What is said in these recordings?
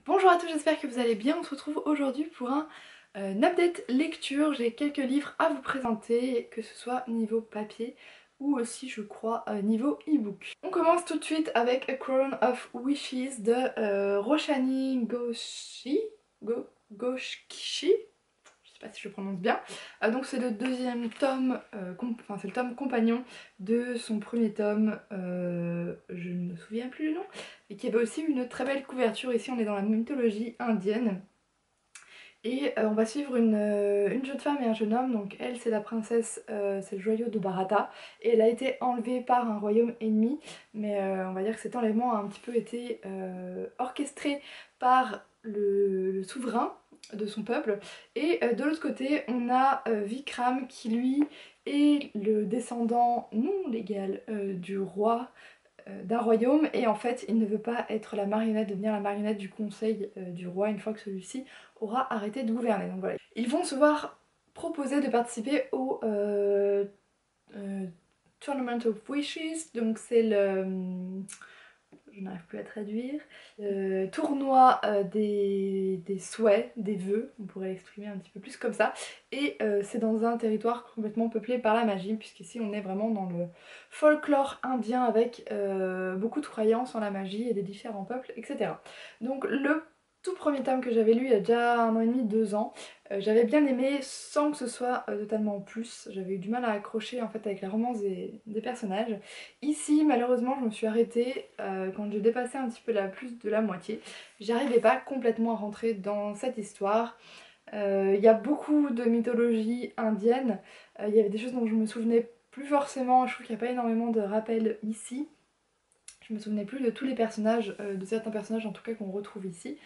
Bonjour à tous, j'espère que vous allez bien. On se retrouve aujourd'hui pour un update lecture. J'ai quelques livres à vous présenter, que ce soit niveau papier ou aussi je crois niveau e-book. On commence tout de suite avec A Crown of Wishes de Roshani Ghoshchi. Je sais pas si je prononce bien. Donc c'est le deuxième tome, enfin c'est le tome compagnon de son premier tome, je ne me souviens plus le nom, et qui avait aussi une très belle couverture. Ici on est dans la mythologie indienne. Et on va suivre une jeune femme et un jeune homme. Donc elle c'est la princesse, c'est le joyau de Bharata. Et elle a été enlevée par un royaume ennemi. Mais on va dire que cet enlèvement a un petit peu été orchestré par le souverain de son peuple. Et de l'autre côté on a Vikram qui lui est le descendant non légal du roi d'un royaume, et en fait il ne veut pas être la marionnette, devenir la marionnette du conseil du roi une fois que celui-ci aura arrêté de gouverner. Donc voilà. Ils vont se voir proposer de participer au euh, Tournament of Wishes, donc c'est le... je n'arrive plus à traduire. Tournoi des souhaits, des vœux, on pourrait l'exprimer un petit peu plus comme ça. Et c'est dans un territoire complètement peuplé par la magie, puisqu'ici on est vraiment dans le folklore indien avec beaucoup de croyances en la magie et des différents peuples, etc. Donc le tout premier tome que j'avais lu il y a déjà 1 an et demi, 2 ans, j'avais bien aimé sans que ce soit totalement plus. J'avais eu du mal à accrocher en fait avec la romance des personnages. Ici, malheureusement, je me suis arrêtée quand j'ai dépassé un petit peu la plus de la moitié. J'arrivais pas complètement à rentrer dans cette histoire. Il y a beaucoup de mythologie indienne. Il y avait des choses dont je me souvenais plus forcément. Je trouve qu'il n'y a pas énormément de rappels ici. Je me souvenais plus de tous les personnages, de certains personnages en tout cas qu'on retrouve ici.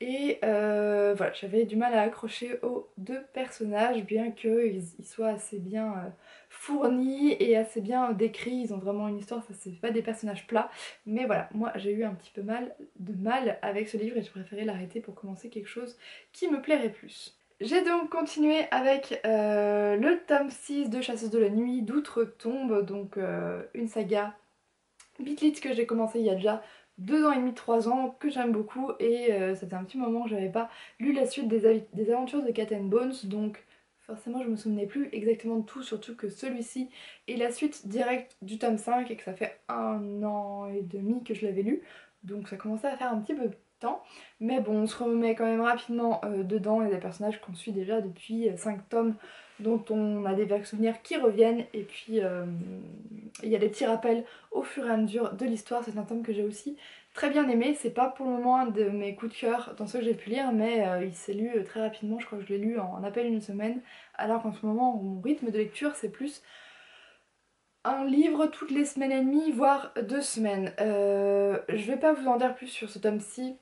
Et voilà, j'avais du mal à accrocher aux deux personnages, bien qu'ils soient assez bien fournis et assez bien décrits. Ils ont vraiment une histoire, ça c'est pas des personnages plats. Mais voilà, moi j'ai eu un petit peu de mal avec ce livre et je préférais l'arrêter pour commencer quelque chose qui me plairait plus. J'ai donc continué avec le tome 6 de Chasseuse de la Nuit d'Outre-Tombe, donc une saga Beatlit que j'ai commencé il y a déjà 2 ans et demi, 3 ans, que j'aime beaucoup, et ça fait un petit moment que j'avais pas lu la suite des aventures de Cat and Bones, donc forcément je me souvenais plus exactement de tout, surtout que celui-ci est la suite directe du tome 5 et que ça fait 1 an et demi que je l'avais lu, donc ça commençait à faire un petit peu de temps, mais bon on se remet quand même rapidement dedans. Il y a des personnages qu'on suit déjà depuis 5 tomes dont on a des vagues souvenirs qui reviennent, et puis il y a des petits rappels au fur et à mesure de l'histoire. C'est un tome que j'ai aussi très bien aimé. C'est pas pour le moment un de mes coups de cœur dans ceux que j'ai pu lire, mais il s'est lu très rapidement. Je crois que je l'ai lu en à peine une semaine, alors qu'en ce moment mon rythme de lecture c'est plus un livre toutes les semaines et demie, voire 2 semaines. Je vais pas vous en dire plus sur ce tome-ci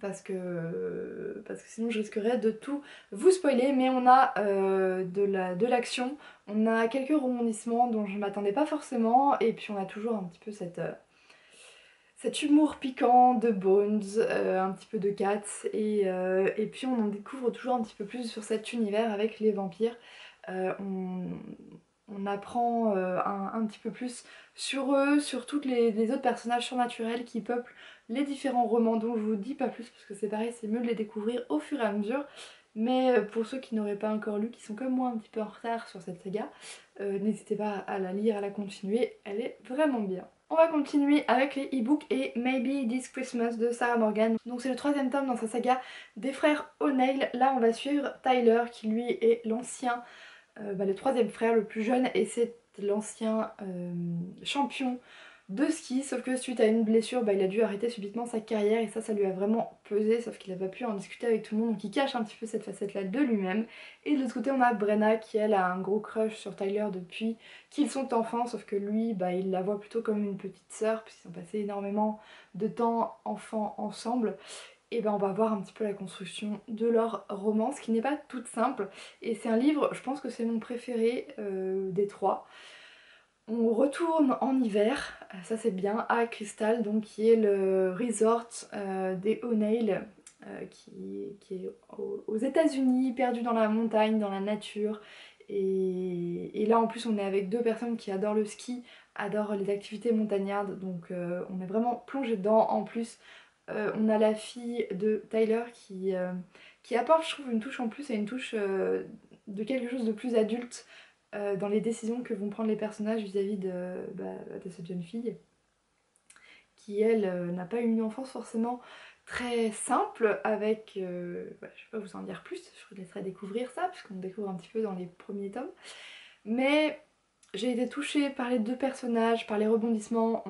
parce que sinon je risquerais de tout vous spoiler, mais on a de l'action, on a quelques rebondissements dont je m'attendais pas forcément, et puis on a toujours un petit peu cet humour piquant de Bones, un petit peu de Cats, et puis on en découvre toujours un petit peu plus sur cet univers avec les vampires. Euh, on, on apprend un petit peu plus sur eux, sur tous les autres personnages surnaturels qui peuplent les différents romans, dont je vous dis pas plus parce que c'est pareil, c'est mieux de les découvrir au fur et à mesure. Mais pour ceux qui n'auraient pas encore lu, qui sont comme moi un petit peu en retard sur cette saga, n'hésitez pas à la lire, à la continuer, elle est vraiment bien. On va continuer avec les e-books et Maybe This Christmas de Sarah Morgan. Donc c'est le troisième tome dans sa saga des frères O'Neill. Là on va suivre Tyler qui lui est l'ancien, le troisième frère, le plus jeune, et c'est l'ancien champion de ski, sauf que suite à une blessure, il a dû arrêter subitement sa carrière, et ça lui a vraiment pesé, sauf qu'il n'a pas pu en discuter avec tout le monde, donc il cache un petit peu cette facette-là de lui-même. Et de l'autre côté, on a Brenna qui, elle, a un gros crush sur Tyler depuis qu'ils sont enfants, sauf que lui, il la voit plutôt comme une petite sœur, puisqu'ils ont passé énormément de temps enfants ensemble. Et on va voir un petit peu la construction de leur romance qui n'est pas toute simple, et c'est un livre, je pense que c'est mon préféré des trois. On retourne en hiver, ça c'est bien, à Crystal, donc qui est le resort des O'Neill, qui est aux États-Unis, perdu dans la montagne, dans la nature. Et là en plus on est avec deux personnes qui adorent le ski, adorent les activités montagnardes, donc on est vraiment plongé dedans. En plus On a la fille de Tyler qui apporte, je trouve, une touche en plus et une touche de quelque chose de plus adulte dans les décisions que vont prendre les personnages vis-à-vis de cette jeune fille qui, elle, n'a pas eu une enfance forcément très simple avec... je vais pas vous en dire plus, je vous laisserai découvrir ça, puisqu'on découvre un petit peu dans les premiers tomes. Mais j'ai été touchée par les deux personnages, par les rebondissements.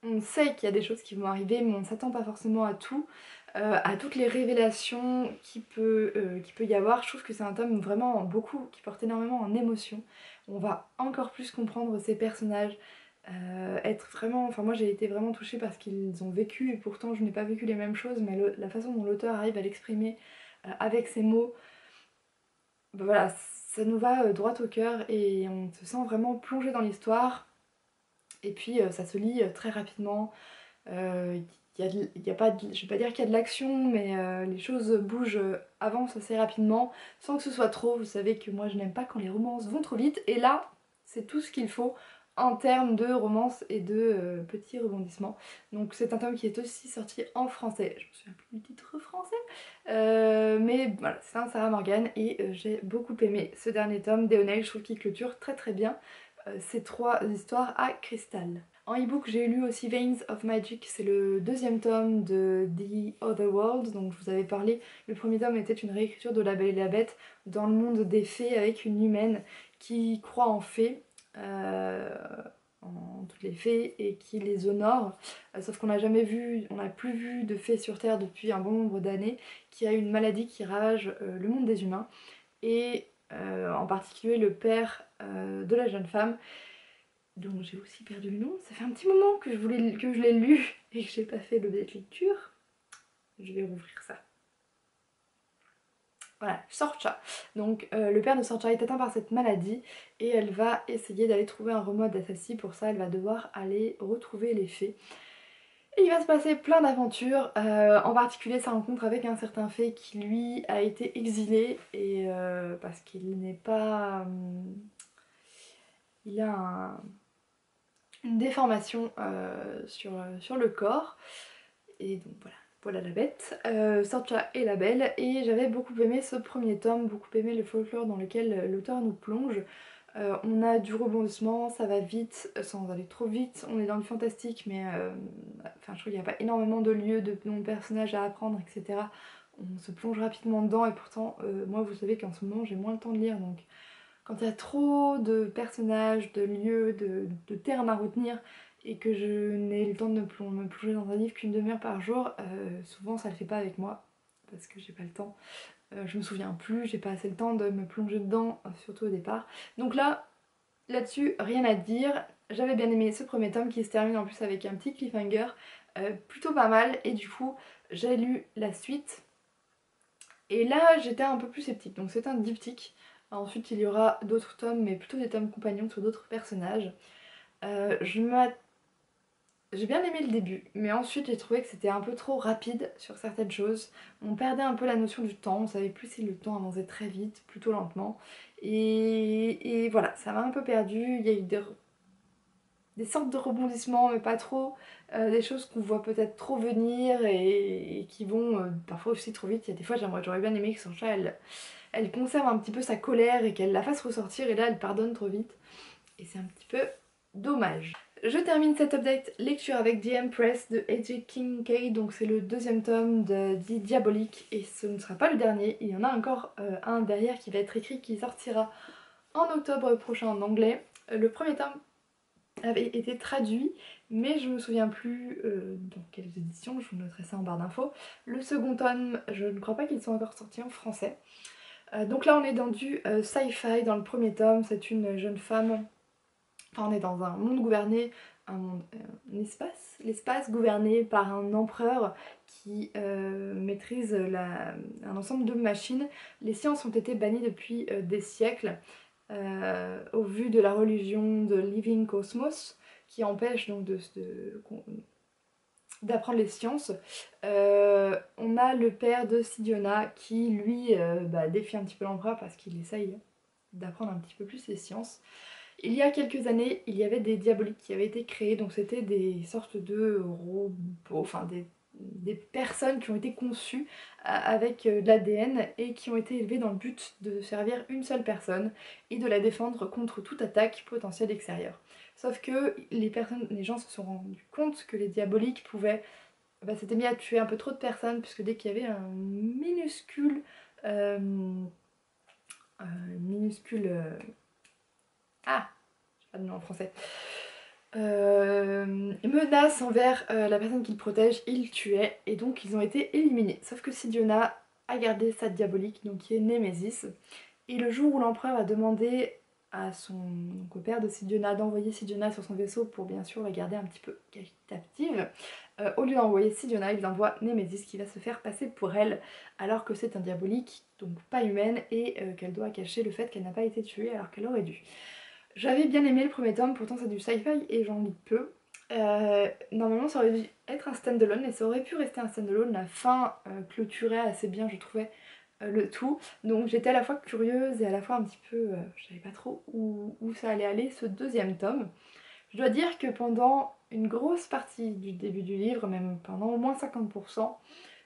On sait qu'il y a des choses qui vont arriver, mais on ne s'attend pas forcément à tout, à toutes les révélations qu'il peut y avoir. Je trouve que c'est un tome vraiment beaucoup, qui porte énormément en émotion. On va encore plus comprendre ces personnages, être vraiment... Enfin moi j'ai été vraiment touchée parce qu'ils ont vécu, et pourtant je n'ai pas vécu les mêmes choses, mais la façon dont l'auteur arrive à l'exprimer avec ses mots, ben voilà, ça nous va droit au cœur et on se sent vraiment plongé dans l'histoire. Et puis ça se lit très rapidement. Y a pas je vais pas dire qu'il y a de l'action, mais les choses bougent, avancent assez rapidement, sans que ce soit trop. Vous savez que moi je n'aime pas quand les romances vont trop vite, et là c'est tout ce qu'il faut en termes de romance et de petits rebondissements. Donc c'est un tome qui est aussi sorti en français, je me souviens plus du titre français, mais voilà, c'est un Sarah Morgan et j'ai beaucoup aimé ce dernier tome d'Eonail. Je trouve qu'il clôture très très bien ces 3 histoires à cristal. En e-book, j'ai lu aussi Veins of Magic, c'est le deuxième tome de The Other World, donc je vous avais parlé. Le premier tome était une réécriture de La Belle et la Bête dans le monde des fées avec une humaine qui croit en fées, en toutes les fées, et qui les honore. Sauf qu'on n'a jamais vu, on n'a plus vu de fées sur Terre depuis un bon nombre d'années, qui a une maladie qui ravage le monde des humains, et en particulier le père de la jeune femme, dont j'ai aussi perdu le nom. Ça fait un petit moment que je l'ai lu et que j'ai pas fait l'objet de lecture. Je vais rouvrir ça. Voilà, Sorcha. Donc le père de Sorcha est atteint par cette maladie et elle va essayer d'aller trouver un remède d'assassin. Pour ça, elle va devoir aller retrouver les fées. Et il va se passer plein d'aventures, en particulier sa rencontre avec un certain fée qui lui a été exilé et parce qu'il n'est pas... il a une déformation sur le corps. Et donc voilà la bête, Sorcha et la Belle. Et j'avais beaucoup aimé ce premier tome, beaucoup aimé le folklore dans lequel l'auteur nous plonge. On a du rebondissement, ça va vite, sans aller trop vite, on est dans le fantastique, mais enfin, je trouve qu'il n'y a pas énormément de lieux, de noms de personnages à apprendre, etc. On se plonge rapidement dedans, et pourtant, moi vous savez qu'en ce moment j'ai moins le temps de lire, donc quand il y a trop de personnages, de lieux, de termes à retenir, et que je n'ai le temps de me plonger dans un livre qu'une demi-heure par jour, souvent ça le fait pas avec moi, parce que j'ai pas le temps. Je me souviens plus, j'ai pas assez le temps de me plonger dedans, surtout au départ. Donc là-dessus, rien à dire. J'avais bien aimé ce premier tome qui se termine en plus avec un petit cliffhanger plutôt pas mal, et du coup j'ai lu la suite. Et là j'étais un peu plus sceptique, donc c'est un diptyque. Ensuite il y aura d'autres tomes, mais plutôt des tomes compagnons sur d'autres personnages. J'ai bien aimé le début, mais ensuite j'ai trouvé que c'était un peu trop rapide sur certaines choses. On perdait un peu la notion du temps, on savait plus si le temps avançait très vite, plutôt lentement. Et voilà, ça m'a un peu perdu. Il y a eu des sortes de rebondissements, mais pas trop. Des choses qu'on voit peut-être trop venir et qui vont parfois aussi trop vite. Il y a des fois j'aurais bien aimé que Sancha elle conserve un petit peu sa colère et qu'elle la fasse ressortir, et là elle pardonne trop vite. Et c'est un petit peu dommage. Je termine cette update lecture avec The Empress de A.J. Kincaid, donc c'est le deuxième tome de The Diabolique et ce ne sera pas le dernier, il y en a encore un derrière qui va être écrit, qui sortira en octobre prochain en anglais. Le premier tome avait été traduit, mais je me souviens plus dans quelles éditions, je vous noterai ça en barre d'infos. Le second tome, je ne crois pas qu'il soit encore sorti en français. Donc là on est dans du sci-fi dans le premier tome, c'est une jeune femme. Enfin, on est dans un monde gouverné, un l'espace gouverné par un empereur qui maîtrise un ensemble de machines. Les sciences ont été bannies depuis des siècles au vu de la religion de Living Cosmos qui empêche donc d'apprendre les sciences. On a le père de Sidiona qui lui défie un petit peu l'empereur parce qu'il essaye d'apprendre un petit peu plus les sciences. Il y a quelques années, il y avait des diaboliques qui avaient été créés, donc c'était des sortes de robots, enfin des personnes qui ont été conçues avec de l'ADN et qui ont été élevées dans le but de servir une seule personne et de la défendre contre toute attaque potentielle extérieure. Sauf que les gens se sont rendus compte que les diaboliques pouvaient s'étaient mis à tuer un peu trop de personnes, puisque dès qu'il y avait un minuscule ah, j'ai pas de nom en français, menace envers la personne qu'ils protègent, ils tuaient, et donc ils ont été éliminés. Sauf que Sidiona a gardé sa diabolique, donc qui est Némésis, et le jour où l'empereur a demandé à au père de Sidiona d'envoyer Sidiona sur son vaisseau pour bien sûr la garder un petit peu captive, au lieu d'envoyer Sidiona, il envoie Némésis qui va se faire passer pour elle, alors que c'est un diabolique, donc pas humaine, et qu'elle doit cacher le fait qu'elle n'a pas été tuée alors qu'elle aurait dû. J'avais bien aimé le premier tome, pourtant c'est du sci-fi et j'en lis peu. Normalement ça aurait dû être un stand-alone et ça aurait pu rester un stand-alone. La fin clôturait assez bien, je trouvais, le tout. Donc j'étais à la fois curieuse et à la fois un petit peu... je savais pas trop où ça allait aller ce deuxième tome. Je dois dire que pendant une grosse partie du début du livre, même pendant au moins 50%,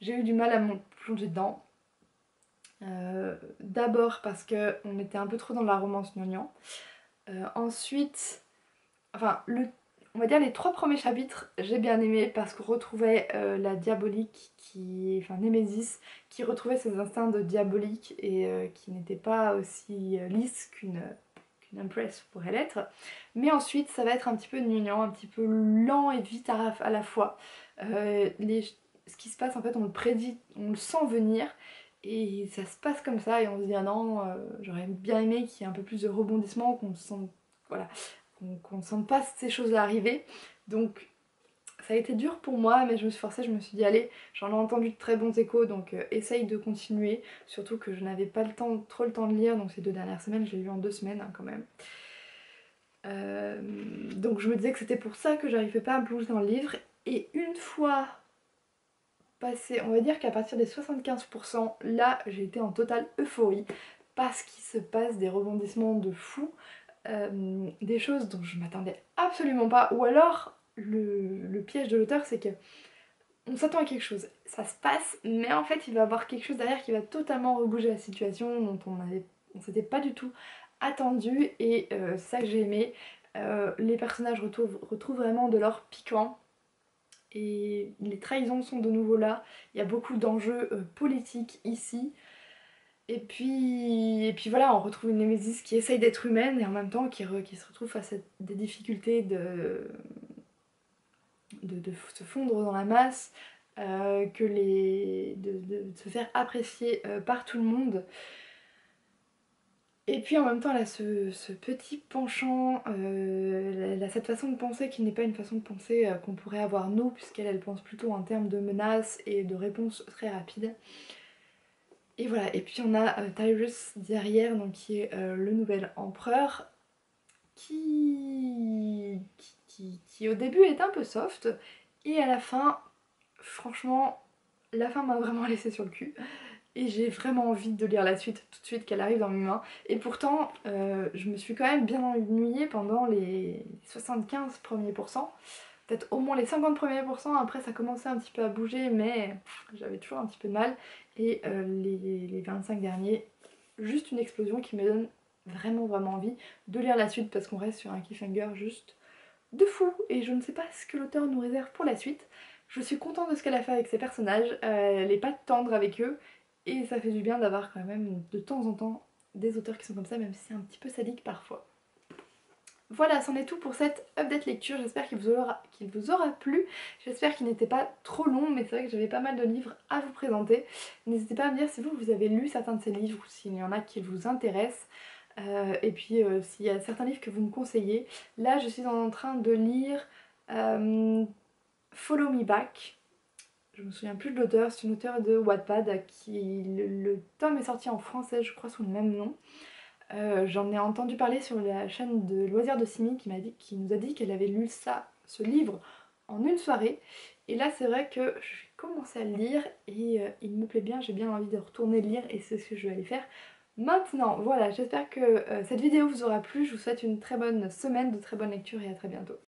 j'ai eu du mal à me plonger dedans. D'abord parce qu'on était un peu trop dans la romance gnangnan. Ensuite, enfin, on va dire les 3 premiers chapitres, j'ai bien aimé parce qu'on retrouvait la diabolique, enfin Némésis, qui retrouvait ses instincts de diabolique et qui n'était pas aussi lisse qu'une Empress pourrait l'être. Mais ensuite, ça va être un petit peu gnangnan, un petit peu lent et vite à la fois. Ce qui se passe, en fait, on le prédit, on le sent venir. Et ça se passe comme ça et on se dit ah non, j'aurais bien aimé qu'il y ait un peu plus de rebondissement, qu'on sente, voilà, qu'on ne sente pas ces choses-là arriver. Donc ça a été dur pour moi, mais je me suis forcée, je me suis dit allez, j'en ai entendu de très bons échos, donc essaye de continuer. Surtout que je n'avais pas trop le temps de lire, donc ces 2 dernières semaines, je l'ai lu en 2 semaines hein, quand même. Donc je me disais que c'était pour ça que j'arrivais pas à me plonger dans le livre. Et une fois passé, on va dire qu'à partir des 75%, là j'ai été en totale euphorie parce qu'il se passe des rebondissements de fou, des choses dont je m'attendais absolument pas, ou alors le piège de l'auteur c'est que on s'attend à quelque chose, ça se passe, mais en fait il va y avoir quelque chose derrière qui va totalement rebouger la situation dont on s'était pas du tout attendu, et c'est ça que j'ai aimé. Les personnages retrouvent vraiment de leur piquant. Et les trahisons sont de nouveau là, il y a beaucoup d'enjeux politiques ici. Et puis voilà, on retrouve une Némésis qui essaye d'être humaine et en même temps qui se retrouve face à des difficultés de se fondre dans la masse, de se faire apprécier par tout le monde. Et puis en même temps, elle a ce petit penchant, elle a cette façon de penser qui n'est pas une façon de penser qu'on pourrait avoir nous, puisqu'elle pense plutôt en termes de menaces et de réponses très rapides. Et voilà, et puis on a Tyrus derrière, donc qui est le nouvel empereur, qui au début est un peu soft, et à la fin, franchement, la fin m'a vraiment laissé sur le cul. Et j'ai vraiment envie de lire la suite tout de suite, qu'elle arrive dans mes mains. Et pourtant, je me suis quand même bien ennuyée pendant les 75 premiers pourcents. Peut-être au moins les 50 premiers pourcents, après ça commençait un petit peu à bouger, mais j'avais toujours un petit peu de mal. Et les 25 derniers, juste une explosion qui me donne vraiment envie de lire la suite, parce qu'on reste sur un cliffhanger juste de fou. Et je ne sais pas ce que l'auteur nous réserve pour la suite. Je suis contente de ce qu'elle a fait avec ses personnages, elle est pas tendre avec eux, et ça fait du bien d'avoir quand même de temps en temps des auteurs qui sont comme ça, même si c'est un petit peu sadique parfois. Voilà, c'en est tout pour cette update lecture, j'espère qu'il vous aura plu, j'espère qu'il n'était pas trop long, mais c'est vrai que j'avais pas mal de livres à vous présenter. N'hésitez pas à me dire si vous avez lu certains de ces livres ou s'il y en a qui vous intéressent. Et puis s'il y a certains livres que vous me conseillez. Là je suis en train de lire Follow Me Back. Je me souviens plus de l'auteur, c'est une auteure de Wattpad qui... Le tome est sorti en français je crois sous le même nom. J'en ai entendu parler sur la chaîne de Loisirs de Simi qui nous a dit qu'elle avait lu ce livre en une soirée. Et là c'est vrai que je vais commencer à le lire et il me plaît bien, j'ai bien envie de retourner le lire et c'est ce que je vais aller faire maintenant. Voilà, j'espère que cette vidéo vous aura plu, je vous souhaite une très bonne semaine, de très bonnes lectures et à très bientôt.